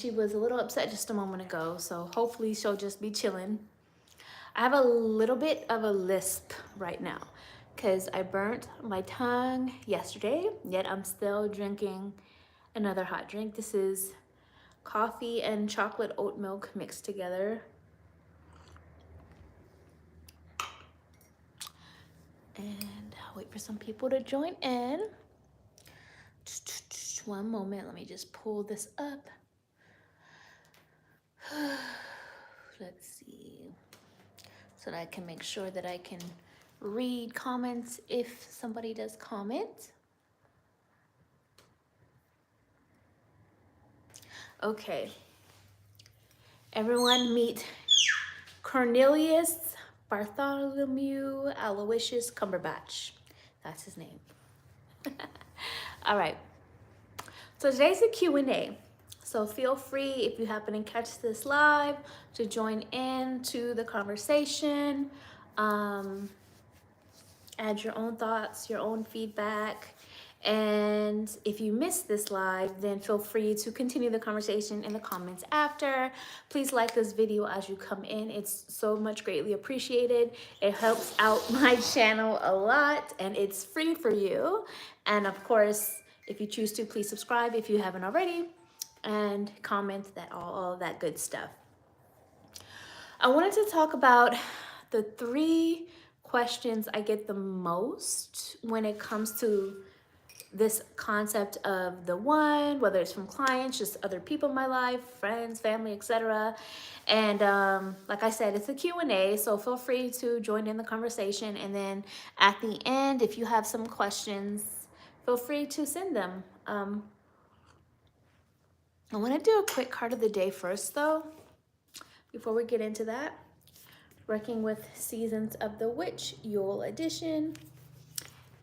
She was a little upset just a moment ago, so hopefully she'll just be chilling. I have a little bit of a lisp right now because I burnt my tongue yesterday, yet I'm still drinking another hot drink. This is coffee and chocolate oat milk mixed together. And I'll wait for some people to join in. Just one moment, let me just pull this up. Let's see, so that I can make sure that I can read comments if somebody does comment. Okay, everyone meet Cornelius Bartholomew Aloysius Cumberbatch. That's his name. All right, so today's a Q&A. So feel free, if you happen to catch this live, to join in to the conversation. Add your own thoughts, your own feedback. And if you missed this live, then feel free to continue the conversation in the comments after. Please like this video as you come in. It's so much greatly appreciated. It helps out my channel a lot, and it's free for you. And of course, if you choose to, please subscribe if you haven't already, and comment that all of that good stuff. I wanted to talk about the 3 questions I get the most when it comes to this concept of the one, whether it's from clients, just other people in my life, friends, family, etc. And like I said, it's a Q&A, so feel free to join in the conversation. And then at the end, if you have some questions, feel free to send them. I want to do a quick card of the day first, though, before we get into that. Working with Seasons of the Witch, Yule Edition.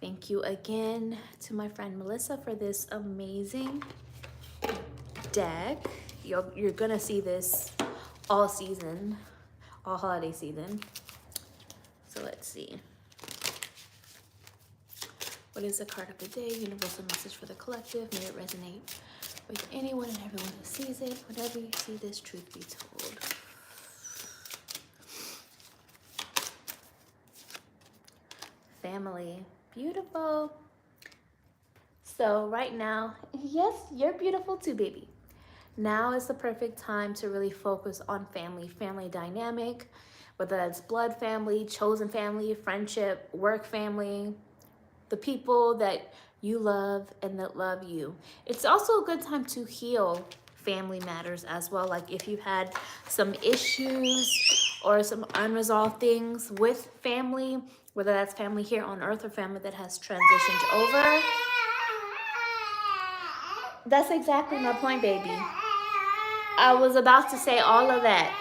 Thank you again to my friend Melissa for this amazing deck. You're gonna see this all season, all holiday season. So let's see. What is the card of the day? Universal message for the collective. May it resonate with anyone and everyone who sees it. Whenever you see this, truth be told. Family. Beautiful. So right now, yes, you're beautiful too, baby. Now is the perfect time to really focus on family dynamic, whether that's blood family, chosen family, friendship, work family, the people that you love and that love you. It's also a good time to heal family matters as well. Like if you've had some issues or some unresolved things with family, whether that's family here on earth or family that has transitioned over. That's exactly my point, baby. I was about to say all of that.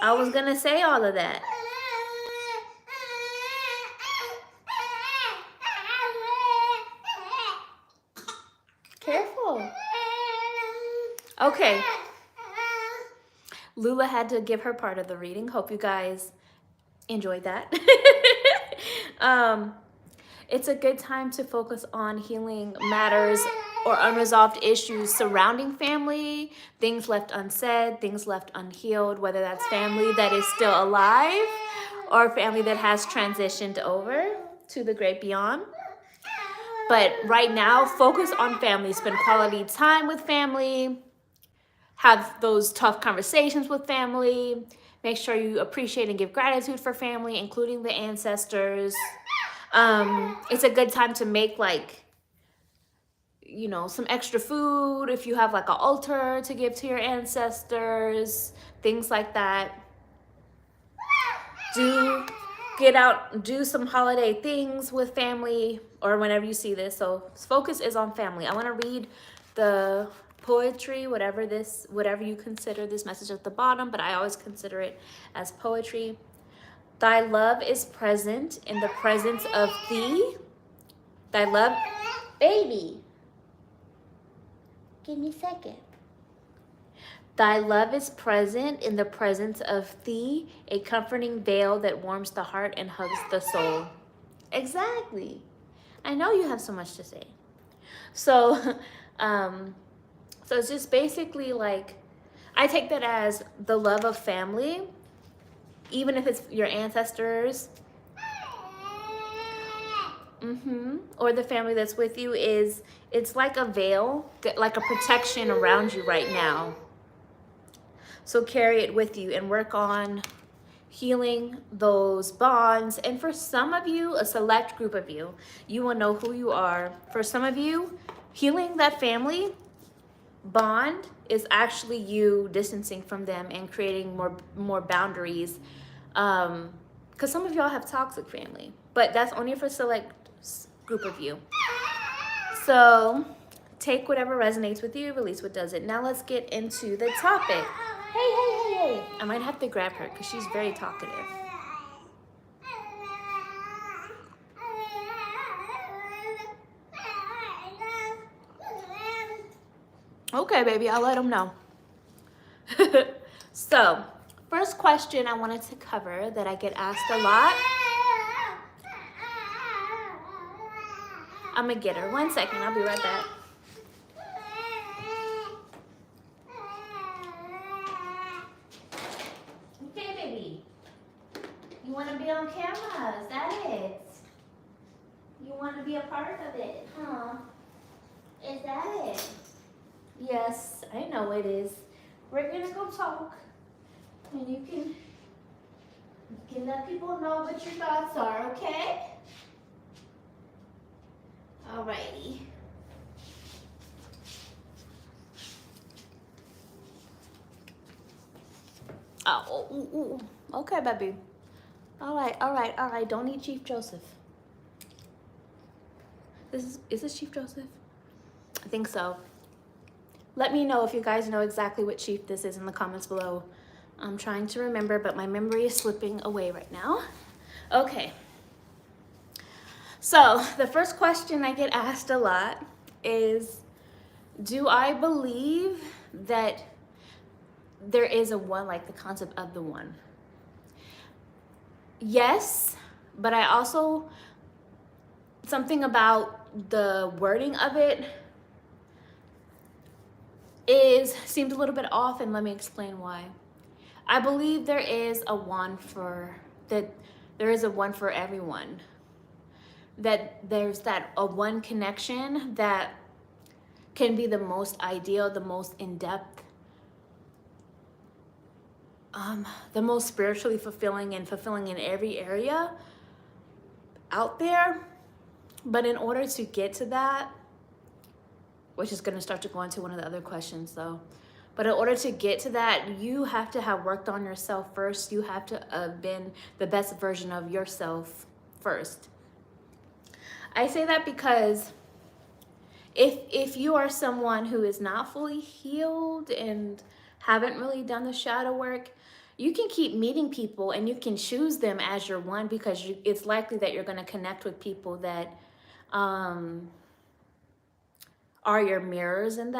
I was gonna say all of that. Careful. Okay. Lula had to give her part of the reading. Hope you guys enjoyed that. It's a good time to focus on healing matters or unresolved issues surrounding family, things left unsaid, things left unhealed, whether that's family that is still alive or family that has transitioned over to the great beyond. But right now, focus on family. Spend quality time with family. Have those tough conversations with family. Make sure you appreciate and give gratitude for family, including the ancestors. It's a good time to make some extra food if you have like an altar to give to your ancestors, things like that. Get out, do some holiday things with family or whenever you see this. So focus is on family. I want to read the poetry, whatever you consider this message at the bottom, but I always consider it as poetry. Thy love is present in the presence of thee. Thy love, baby. Give me a second. Thy love is present in the presence of thee, a comforting veil that warms the heart and hugs the soul. Exactly. I know you have so much to say. So So it's just basically like, I take that as the love of family, even if it's your ancestors, or the family that's with you, it's like a veil, like a protection around you right now. So carry it with you and work on healing those bonds. And for some of you, a select group of you, you will know who you are. For some of you, healing that family bond is actually you distancing from them and creating more boundaries, because some of y'all have toxic family, but that's only for select group of you. So take whatever resonates with you, release what doesn't. Now let's get into the topic. Hey. I might have to grab her because she's very talkative. Okay, baby, I'll let them know. So, first question I wanted to cover that I get asked a lot. I'm gonna get her. 1 second, I'll be right back. Okay, baby. You want to be on camera? Is that it? You want to be a part of it, huh? Is that it? Yes, I know it is. We're gonna go talk, and you can let people know what your thoughts are, okay? Alrighty. Oh, okay, baby. All right. Don't eat Chief Joseph. Is this Chief Joseph? I think so. Let me know if you guys know exactly what chief this is in the comments below. I'm trying to remember, but my memory is slipping away right now. Okay. So the first question I get asked a lot is, do I believe that there is a one, like the concept of the one? Yes, but I also, something about the wording of it seemed a little bit off, and let me explain why. I believe there is a one for everyone. That there's a one connection that can be the most ideal, the most in-depth, the most spiritually fulfilling and fulfilling in every area out there. But in order to get to that, which is going to start to go into one of the other questions though, but in order to get to that, you have to have worked on yourself first. You have to have been the best version of yourself first. I say that because if you are someone who is not fully healed and haven't really done the shadow work, you can keep meeting people and you can choose them as your one, because it's likely that you're going to connect with people that are your mirrors in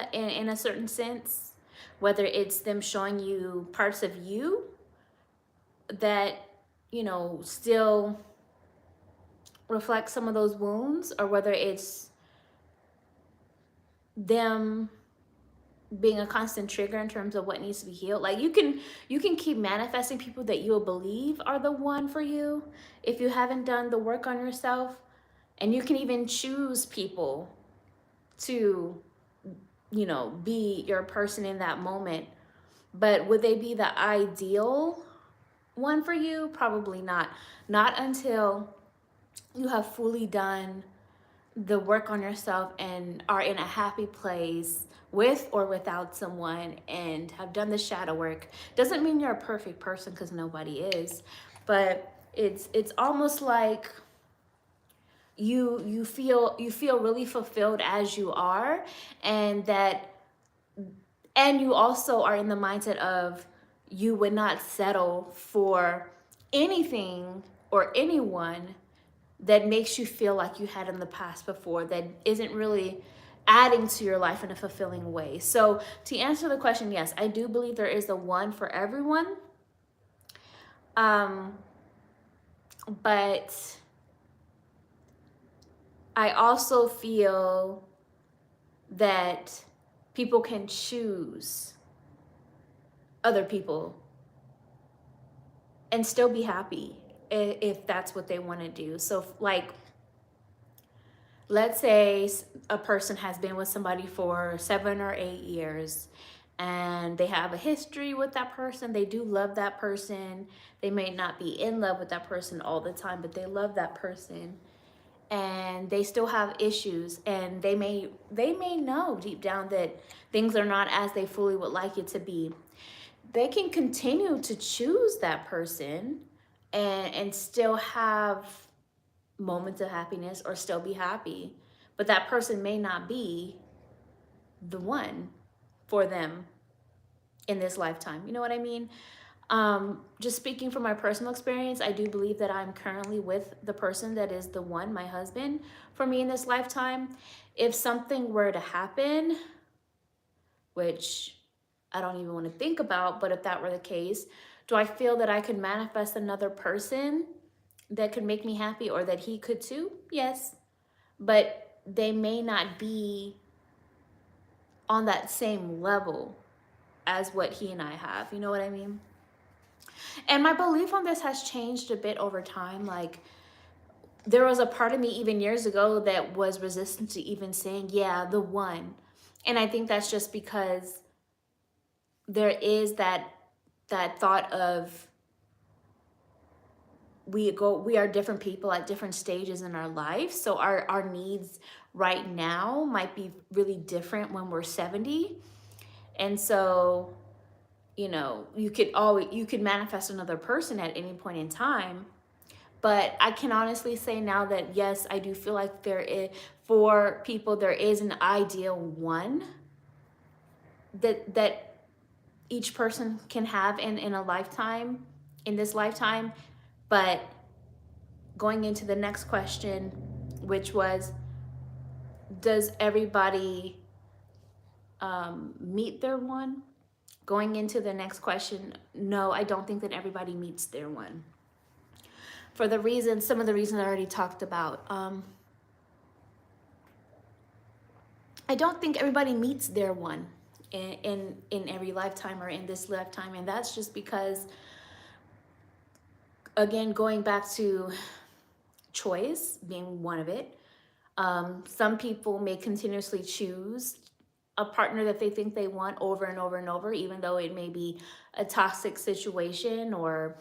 a certain sense, whether it's them showing you parts of you that, you know, still reflect some of those wounds, or whether it's them being a constant trigger in terms of what needs to be healed. Like you can keep manifesting people that you'll believe are the one for you if you haven't done the work on yourself. And you can even choose people to, you know, be your person in that moment. But would they be the ideal one for you? Probably not. Not until you have fully done the work on yourself and are in a happy place with or without someone and have done the shadow work. Doesn't mean you're a perfect person, because nobody is, but it's almost like you feel really fulfilled as you are, and you also are in the mindset of you would not settle for anything or anyone that makes you feel like you had in the past before, that isn't really adding to your life in a fulfilling way. So to answer the question, yes, I do believe there is a one for everyone. But I also feel that people can choose other people and still be happy if that's what they want to do. So like, let's say a person has been with somebody for 7 or 8 years and they have a history with that person. They do love that person. They may not be in love with that person all the time, but they love that person. And they still have issues, and they may know deep down that things are not as they fully would like it to be. They can continue to choose that person and still have moments of happiness or still be happy, but that person may not be the one for them in this lifetime. You know what I mean? Just speaking from my personal experience, I do believe that I'm currently with the person that is the one, my husband, for me in this lifetime. If something were to happen, which I don't even want to think about, but if that were the case, do I feel that I could manifest another person that could make me happy, or that he could too? Yes, but they may not be on that same level as what he and I have. You know what I mean? And my belief on this has changed a bit over time. Like, there was a part of me even years ago that was resistant to even saying, yeah, the one. And I think that's just because there is that thought of we are different people at different stages in our life. So our needs right now might be really different when we're 70. And so, you know, you could manifest another person at any point in time. But I can honestly say now that, yes, I do feel like for people, there is an ideal one that each person can have in a lifetime, in this lifetime. But going into the next question, which was, does everybody meet their one? Going into the next question, no, I don't think that everybody meets their one. For some of the reasons I already talked about. I don't think everybody meets their one in every lifetime or in this lifetime. And that's just because, again, going back to choice being one of it, some people may continuously choose a partner that they think they want over and over and over, even though it may be a toxic situation or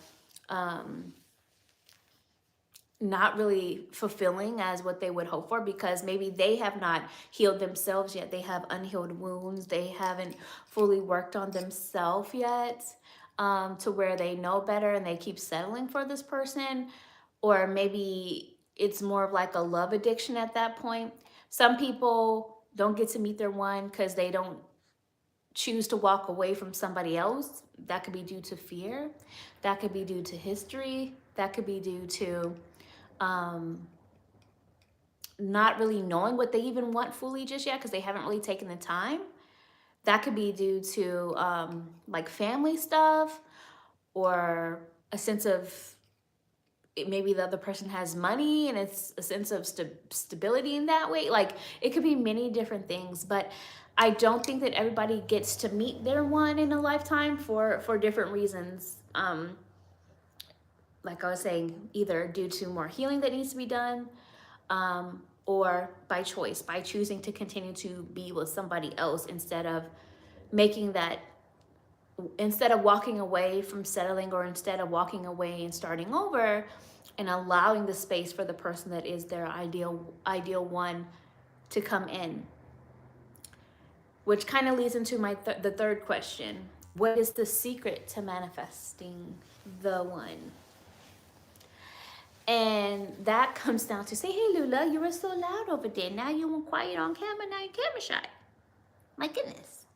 not really fulfilling as what they would hope for, because maybe they have not healed themselves yet. They have unhealed wounds. They haven't fully worked on themselves yet, to where they know better and they keep settling for this person. Or maybe it's more of like a love addiction at that point. Some people don't get to meet their one because they don't choose to walk away from somebody else. That could be due to fear. That could be due to history. That could be due to not really knowing what they even want fully just yet, because they haven't really taken the time. That could be due to like family stuff, or a sense of maybe the other person has money and it's a sense of stability in that way. Like, it could be many different things, but I don't think that everybody gets to meet their one in a lifetime for different reasons. Like I was saying, either due to more healing that needs to be done, or by choice, by choosing to continue to be with somebody else instead of walking away from settling, or instead of walking away and starting over and allowing the space for the person that is their ideal one to come in. Which kind of leads into the third question. What is the secret to manifesting the one? And that comes down to, say, hey, Lula, you were so loud over there. Now you were quiet on camera. Now you're camera shy. My goodness.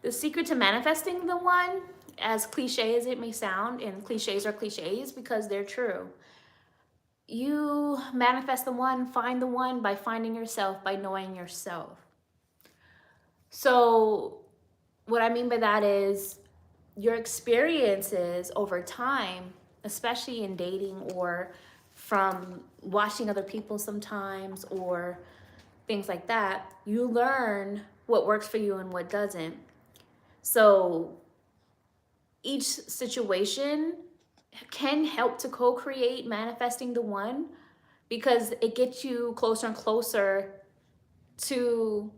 The secret to manifesting the one, as cliche as it may sound, and cliches are cliches because they're true. You manifest the one, find the one by finding yourself, by knowing yourself. So what I mean by that is your experiences over time, especially in dating or from watching other people sometimes or things like that, you learn what works for you and what doesn't. So each situation can help to co-create manifesting the one, because it gets you closer and closer to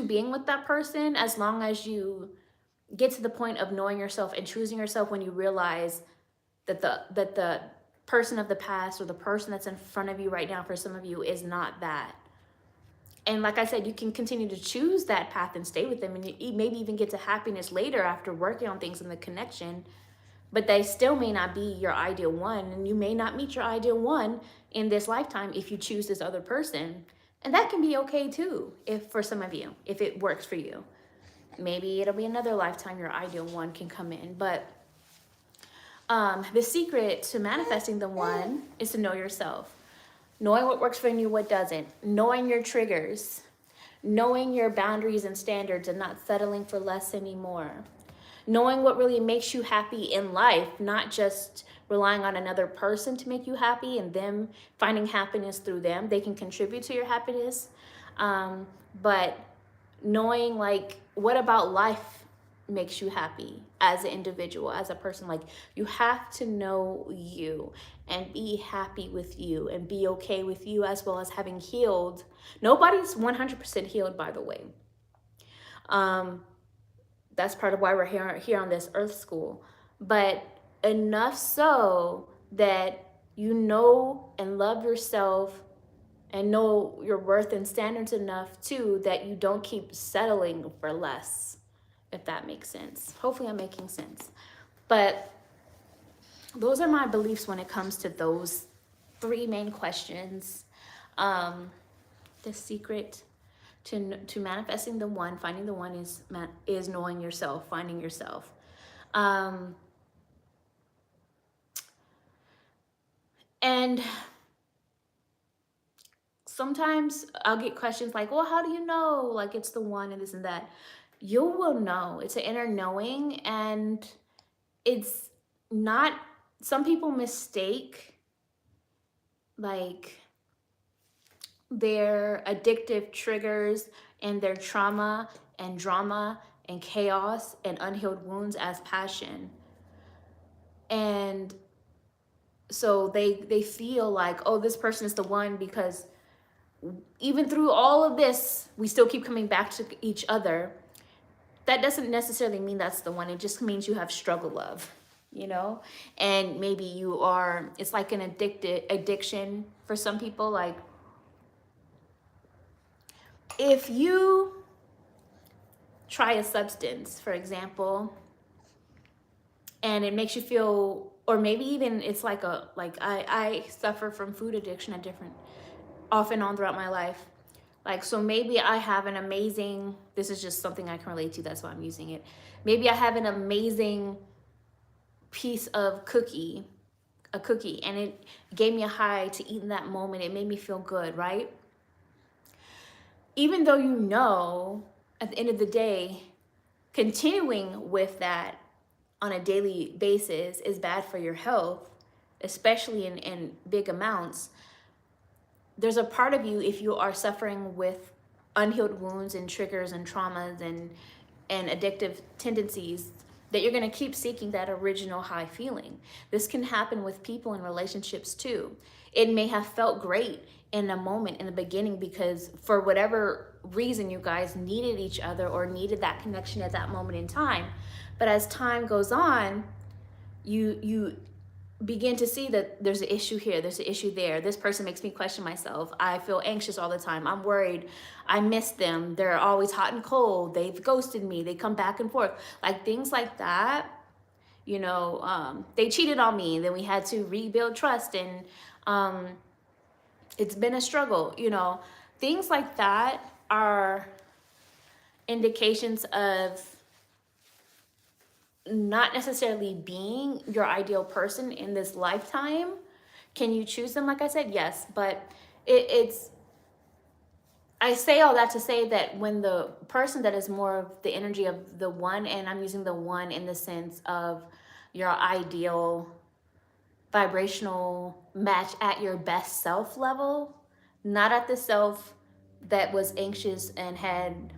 being with that person, as long as you get to the point of knowing yourself and choosing yourself, when you realize that the person of the past, or the person that's in front of you right now, for some of you, is not that. And like I said, you can continue to choose that path and stay with them, and you maybe even get to happiness later after working on things in the connection, but they still may not be your ideal one, and you may not meet your ideal one in this lifetime if you choose this other person. And that can be okay too, if for some of you, if it works for you. Maybe it'll be another lifetime your ideal one can come in. But the secret to manifesting the one is to know yourself. Knowing what works for you, what doesn't. Knowing your triggers. Knowing your boundaries and standards, and not settling for less anymore. Knowing what really makes you happy in life, not just relying on another person to make you happy and them finding happiness through them. They can contribute to your happiness. But knowing, like, what about life makes you happy as an individual, as a person. Like, you have to know you and be happy with you and be okay with you, as well as having healed. Nobody's 100% healed, by the way. That's part of why we're here on this earth school. But enough so that you know and love yourself and know your worth and standards enough too, that you don't keep settling for less, if that makes sense. Hopefully I'm making sense. But those are my beliefs when it comes to those three main questions. The secret to manifesting the one, finding the one, is knowing yourself, finding yourself. And sometimes I'll get questions like, well, how do you know, like, it's the one and this and that? You will know. It's an inner knowing, and it's not, some people mistake like their addictive triggers and their trauma and drama and chaos and unhealed wounds as passion. And so they feel like, oh, this person is the one, because even through all of this, we still keep coming back to each other. That doesn't necessarily mean that's the one. It just means you have struggle love, you know? And maybe you are, it's like an addiction for some people. Like, if you try a substance, for example, and it makes you feel, or maybe even it's like I suffer from food addiction at different, off and on throughout my life. Like, so maybe I have an amazing, this is just something I can relate to, that's why I'm using it. Maybe I have an amazing piece of a cookie, and it gave me a high to eat in that moment. It made me feel good, right? Even though you know, at the end of the day, continuing with that on a daily basis is bad for your health, especially in big amounts. There's a part of you, if you are suffering with unhealed wounds and triggers and traumas and addictive tendencies, that you're going to keep seeking that original high feeling. This can happen with people in relationships too. It may have felt great in a moment in the beginning, because for whatever reason you guys needed each other or needed that connection at that moment in time. But as time goes on, you begin to see that there's an issue here, there's an issue there. This person makes me question myself. I feel anxious all the time. I'm worried. I miss them. They're always hot and cold. They've ghosted me. They come back and forth. Like, things like that. You know, they cheated on me. Then we had to rebuild trust, and it's been a struggle. You know, things like that are indications of not necessarily being your ideal person in this lifetime. Can you choose them? Like I said, yes, but it's, I say all that to say that when the person that is more of the energy of the one, and I'm using the one in the sense of your ideal vibrational match at your best self level, not at the self that was anxious and had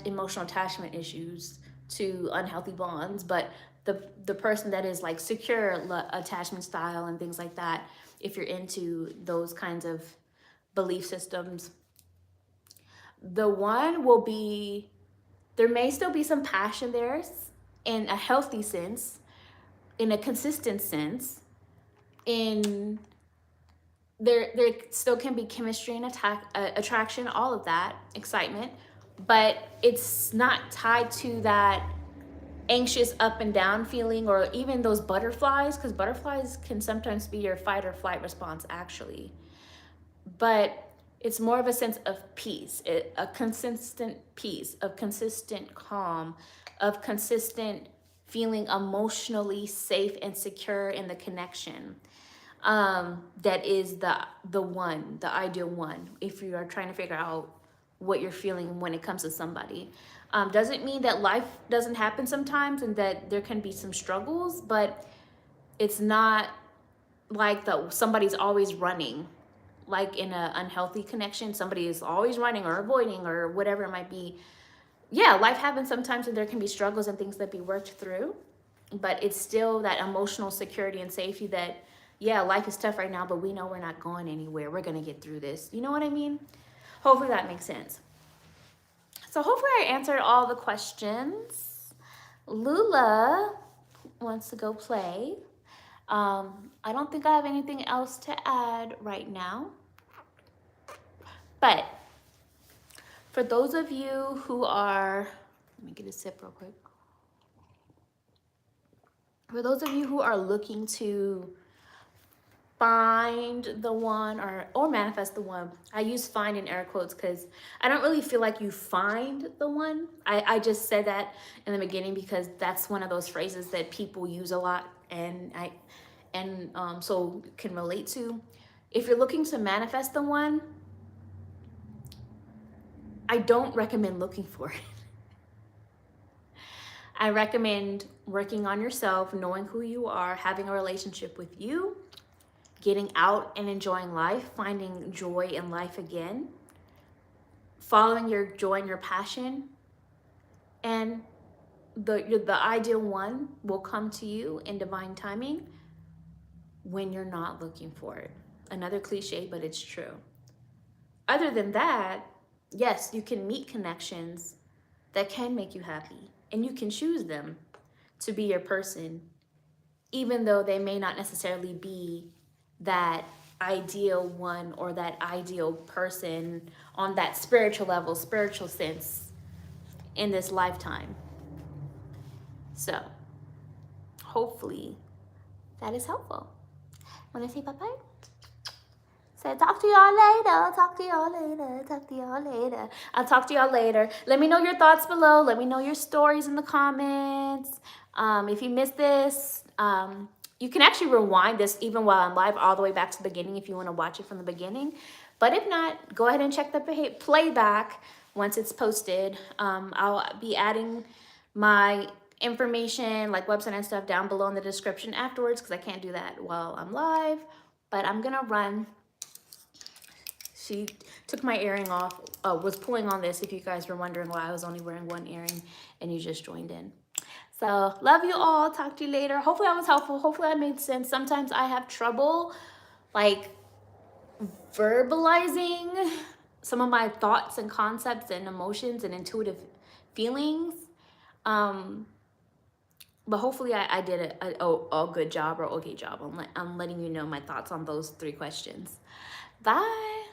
emotional attachment issues to unhealthy bonds, but the person that is like secure attachment style and things like that, if you're into those kinds of belief systems, the one will be, there may still be some passion there in a healthy sense, in a consistent sense, in there still can be chemistry and attraction, all of that, excitement, but it's not tied to that anxious up and down feeling, or even those butterflies, because butterflies can sometimes be your fight or flight response actually. But it's more of a sense of peace, a consistent peace, of consistent calm, of consistent feeling emotionally safe and secure in the connection. That is the one, the ideal one, if you are trying to figure out what you're feeling when it comes to somebody. Doesn't mean that life doesn't happen sometimes and that there can be some struggles, but it's not like somebody's always running. Like in an unhealthy connection, somebody is always running or avoiding or whatever it might be. Yeah, life happens sometimes and there can be struggles and things that be worked through, but it's still that emotional security and safety that, yeah, life is tough right now, but we know we're not going anywhere. We're going to get through this. You know what I mean? Hopefully that makes sense. So hopefully I answered all the questions. Lula wants to go play. I don't think I have anything else to add right now. But for those of you who are, let me get a sip real quick. For those of you who are looking to find the one or manifest the one, I use find in air quotes because I don't really feel like you find the one. I just said that in the beginning because that's one of those phrases that people use a lot and so can relate to. If you're looking to manifest the one, I don't recommend looking for it. I recommend working on yourself, knowing who you are, having a relationship with you, getting out and enjoying life, finding joy in life again, following your joy and your passion, and the ideal one will come to you in divine timing when you're not looking for it. Another cliche, but it's true. Other than that, yes, you can meet connections that can make you happy, and you can choose them to be your person, even though they may not necessarily be that ideal one or that ideal person on that spiritual level, spiritual sense in this lifetime. So hopefully that is helpful. Want to say bye-bye? Say talk to y'all later, talk to y'all later, talk to y'all later. I'll talk to y'all later. Let me know your thoughts below. Let me know your stories in the comments. If you missed this, you can actually rewind this even while I'm live all the way back to the beginning if you want to watch it from the beginning. But if not, go ahead and check the playback once it's posted. I'll be adding my information like website and stuff down below in the description afterwards because I can't do that while I'm live. But I'm going to run. She took my earring off, was pulling on this if you guys were wondering why I was only wearing one earring and you just joined in. So love you all. Talk to you later. Hopefully I was helpful. Hopefully that made sense. Sometimes I have trouble like verbalizing some of my thoughts and concepts and emotions and intuitive feelings. But hopefully I did a good job or okay job on letting you know my thoughts on those 3 questions. Bye.